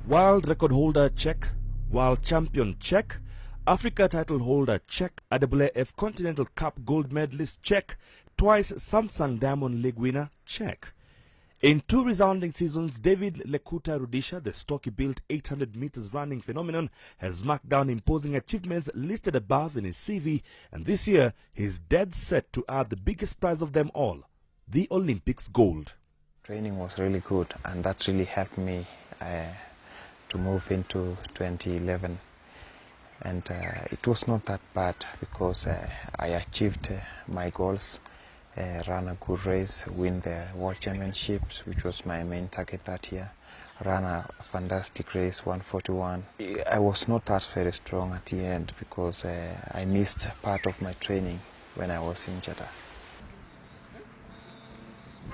World record holder check, world champion check, Africa title holder check, IAAF Continental Cup gold medalist check, twice Samsung Diamond League winner check. In 2 resounding seasons, David Rudisha, the stocky-built 800 meters running phenomenon, has marked down imposing achievements listed above in his CV, and this year he is dead set to add the biggest prize of them all, the Olympics gold. Training was really good, and that really helped me to move into 2011. And it was not that bad because I achieved my goals. Ran a good race, win the World Championships, which was my main target that year. Ran a fantastic race, 141. I was not that very strong at the end because I missed part of my training when I was in Jeddah.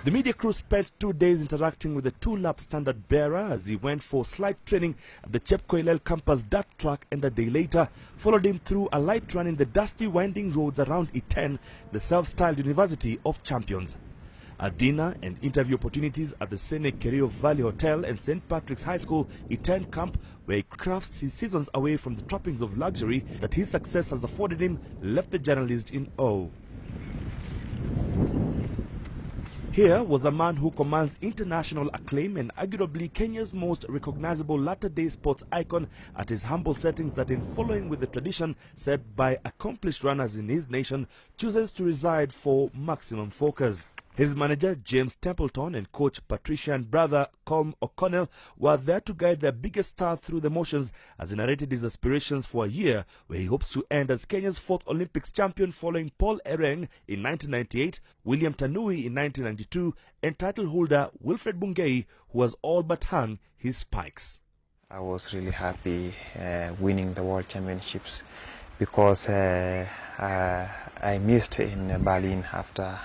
The media crew spent 2 days interacting with the 2-lap standard bearer as he went for slight training at the Chepkoilel campus dirt track, and a day later followed him through a light run in the dusty winding roads around E10, the self-styled University of Champions. A dinner and interview opportunities at the Sene Kerio Valley Hotel and St. Patrick's High School E10 camp, where he crafts his seasons away from the trappings of luxury that his success has afforded him, left the journalist in awe. Here was a man who commands international acclaim and arguably Kenya's most recognizable latter-day sports icon at his humble settings that, in following with the tradition set by accomplished runners in his nation, chooses to reside for maximum focus. His manager, James Templeton, and coach Patrician brother Colm O'Connell were there to guide their biggest star through the motions as he narrated his aspirations for a year where he hopes to end as Kenya's 4th Olympics champion following Paul Ereng in 1998, William Tanui in 1992, and title holder Wilfred Bungei, who has all but hung his spikes. I was really happy winning the World Championships because I missed in Berlin after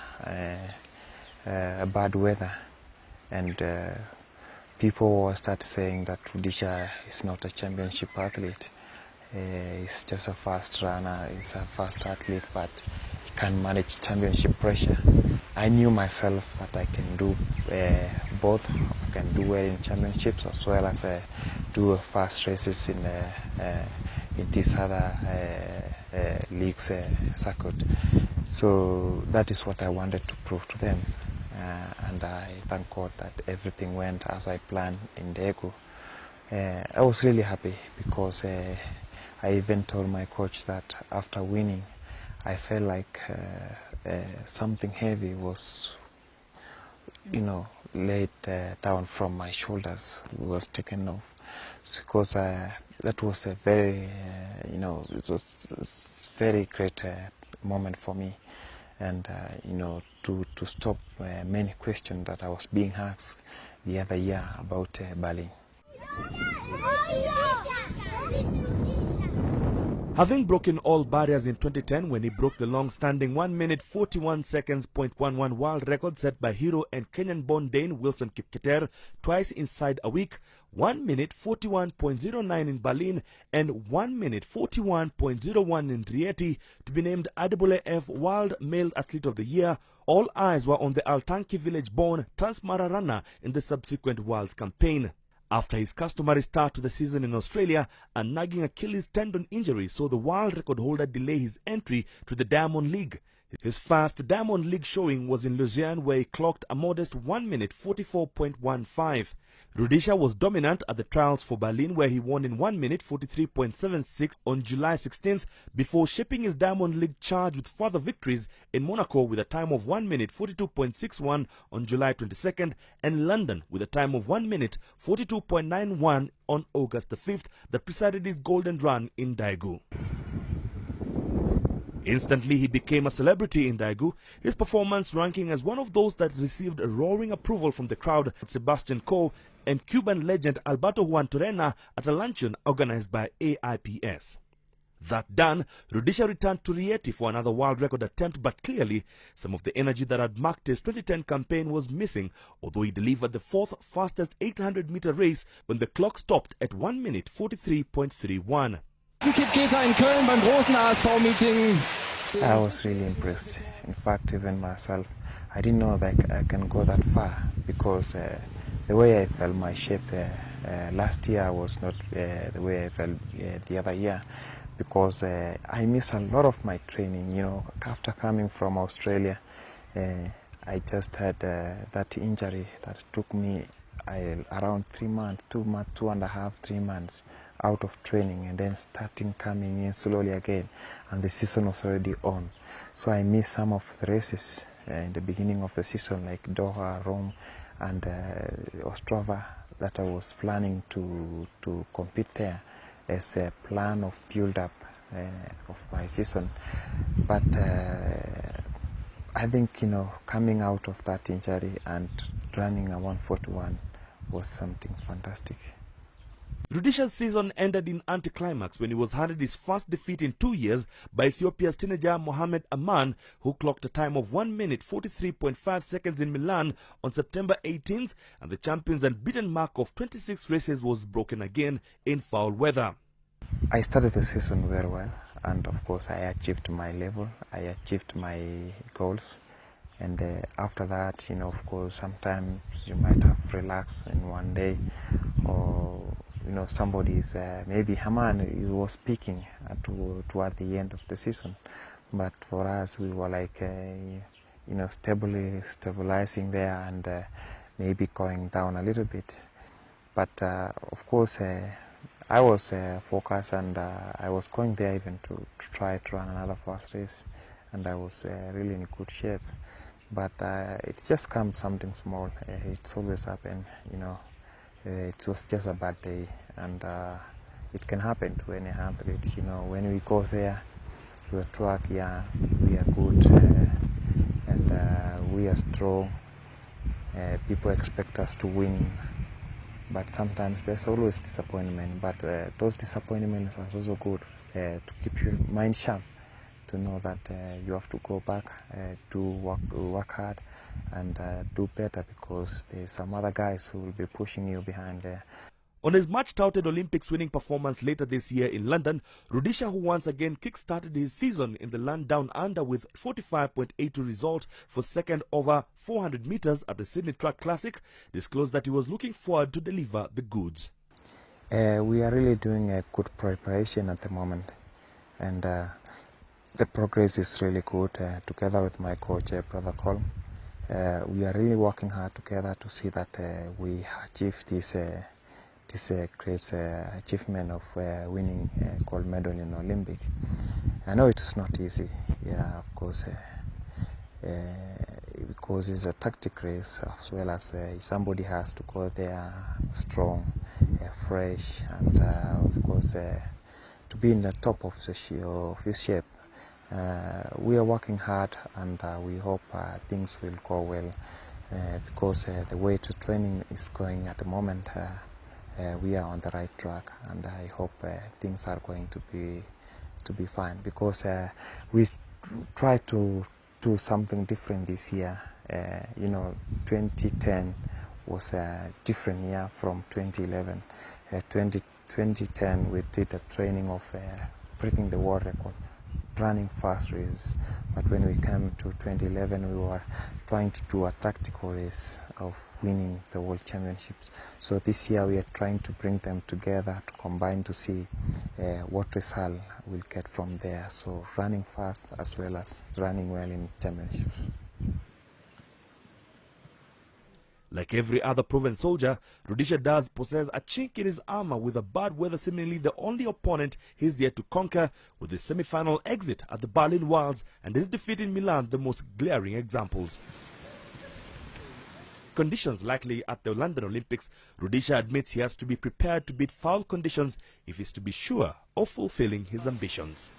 bad weather, and people start saying that Rudisha is not a championship athlete. He's just a fast runner, he's a fast athlete, but he can manage championship pressure. I knew myself that I can do both. I can do well in championships as well as do fast races in this other leagues circuit. So that is what I wanted to prove to them. And I thank God that everything went as I planned in Daegu. I was really happy because I even told my coach that after winning, I felt like something heavy was, laid down from my shoulders, was taken off. Because that was a very, it was a very great moment for me. And, to stop many questions that I was being asked the other year about Berlin. Having broken all barriers in 2010 when he broke the long-standing 1 minute 41 seconds .11 world record set by hero and Kenyan-born Dane Wilson Kipketer twice inside a week, 1 minute 41.09 in Berlin and 1 minute 41.01 in Rieti to be named IAAF World Male Athlete of the Year, all eyes were on the Altanki village-born Transmara runner in the subsequent Worlds campaign. After his customary start to the season in Australia, a nagging Achilles tendon injury saw the world record holder delay his entry to the Diamond League. His first Diamond League showing was in Lausanne, where he clocked a modest 1 minute 44.15. Rudisha was dominant at the trials for Berlin, where he won in 1 minute 43.76 on July 16th, before shaping his Diamond League charge with further victories in Monaco with a time of 1 minute 42.61 on July 22nd, and London with a time of 1 minute 42.91 on August the 5th that preceded his golden run in Daegu. Instantly, he became a celebrity in Daegu, his performance ranking as one of those that received roaring approval from the crowd, Sebastian Coe and Cuban legend Alberto Juan Torena at a luncheon organized by AIPS. That done, Rudisha returned to Rieti for another world record attempt, but clearly some of the energy that had marked his 2010 campaign was missing, although he delivered the 4th fastest 800-meter race when the clock stopped at 1 minute 43.31. in Köln beim großen ASV-Meeting. I was really impressed. In fact, even myself, I didn't know that I can go that far because the way I felt my shape Last year I was not the way I felt the other year, because I miss a lot of my training. You know, after coming from Australia, I just had that injury that took me around 3 months, 2.5, 3 months out of training, and then starting coming in slowly again, and the season was already on. So I missed some of the races in the beginning of the season, like Doha, Rome, and Ostrava, that I was planning to compete there as a plan of build-up of my season. But I think, you know, coming out of that injury and running a 141 was something fantastic. Rudisha's season ended in anticlimax when he was handed his first defeat in 2 years by Ethiopia's teenager Mohamed Aman, who clocked a time of 1 minute 43.5 seconds in Milan on September 18th, and the champion's unbeaten mark of 26 races was broken again in foul weather. I started the season very well, and of course I achieved my level, I achieved my goals. And after that, you know, of course, sometimes you might have relaxed in one day, or, you know, somebody is, maybe Haman, he was speaking toward the end of the season. But for us, we were like, you know, stabilizing there, and maybe going down a little bit. But of course, I was focused, and I was going there even to try to run another fast race, and I was really in good shape. But it's just come something small. It's always happened, you know. It was just a bad day, and it can happen to any athlete. You know, when we go there to the track, yeah, we are good, and we are strong. People expect us to win, but sometimes there's always disappointment. But those disappointments are also good to keep your mind sharp, to know that you have to go back, to work hard, and do better, because there's some other guys who will be pushing you behind there. On his much-touted Olympics winning performance later this year in London, Rudisha, who once again kick-started his season in the land down under with 45.82 result for second over 400 meters at the Sydney Track Classic, disclosed that he was looking forward to deliver the goods. We are really doing a good preparation at the moment, and the progress is really good, together with my coach, Brother Colm. We are really working hard together to see that we achieve this great achievement of winning gold medal in Olympic. I know it's not easy, yeah, of course, because it's a tactic race, as well as somebody has to go there strong, fresh, and of course to be in the top of his shape. We are working hard, and we hope things will go well, because the way to training is going at the moment. We are on the right track, and I hope things are going to be fine, because we try to do something different this year. You know, 2010 was a different year from 2011. 2010 we did a training of breaking the world record, running fast races, but when we came to 2011, we were trying to do a tactical race of winning the world championships. So this year we are trying to bring them together to combine to see what result we'll get from there. So running fast as well as running well in championships. Like every other proven soldier, Rudisha does possess a chink in his armor, with a bad weather seemingly the only opponent he's yet to conquer, with his semi-final exit at the Berlin Worlds and his defeat in Milan the most glaring examples. Conditions likely at the London Olympics, Rudisha admits he has to be prepared to beat foul conditions if he's to be sure of fulfilling his ambitions.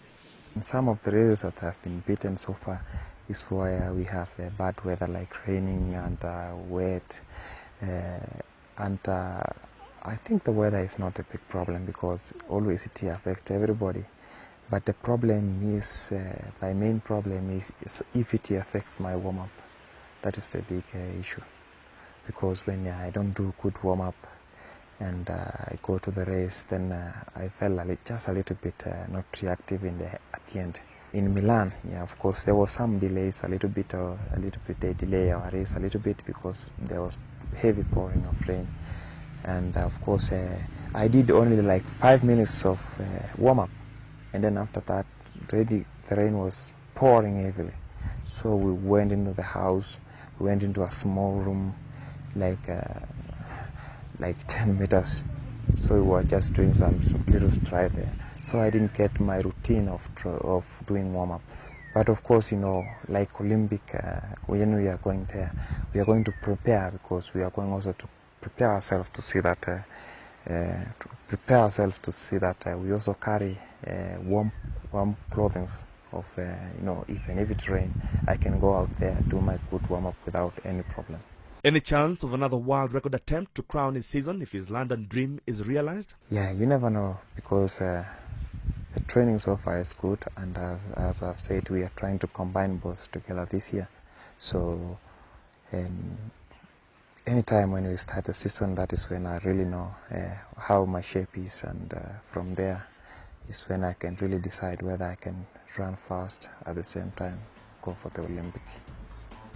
In some of the races that have been beaten so far is where we have bad weather, like raining and wet, and I think the weather is not a big problem, because always it affects everybody. But the problem is, my main problem is if it affects my warm-up. That is the big issue, because when I don't do good warm-up and I go to the race, then I felt just a little bit not reactive at the end. In Milan, yeah, of course, there was some delays, a little bit they delay our race a little bit, because there was heavy pouring of rain. And of course, I did only like 5 minutes of warm-up, and then after that, the rain was pouring heavily. So we went into the house, we went into a small room, like 10 meters. So we were just doing some little stride there. So I didn't get my routine of doing warm-up. But of course, you know, like Olympic, when we are going there, we are going to prepare, because we are going also to prepare ourselves to see that we also carry warm clothing of you know, even if it rains, I can go out there, do my good warm-up without any problem. Any chance of another world record attempt to crown his season if his London dream is realized? Yeah, you never know, because the training so far is good, and as I've said, we are trying to combine both together this year. So anytime when we start the season, that is when I really know how my shape is, and from there is when I can really decide whether I can run fast at the same time, go for the Olympics.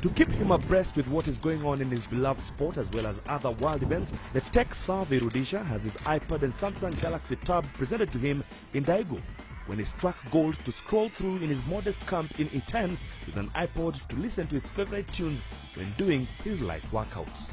To keep him abreast with what is going on in his beloved sport as well as other world events, the tech-savvy Rhodesha has his iPad and Samsung Galaxy Tab presented to him in Daegu, when he struck gold to scroll through in his modest camp in E10 with an iPod to listen to his favorite tunes when doing his light workouts.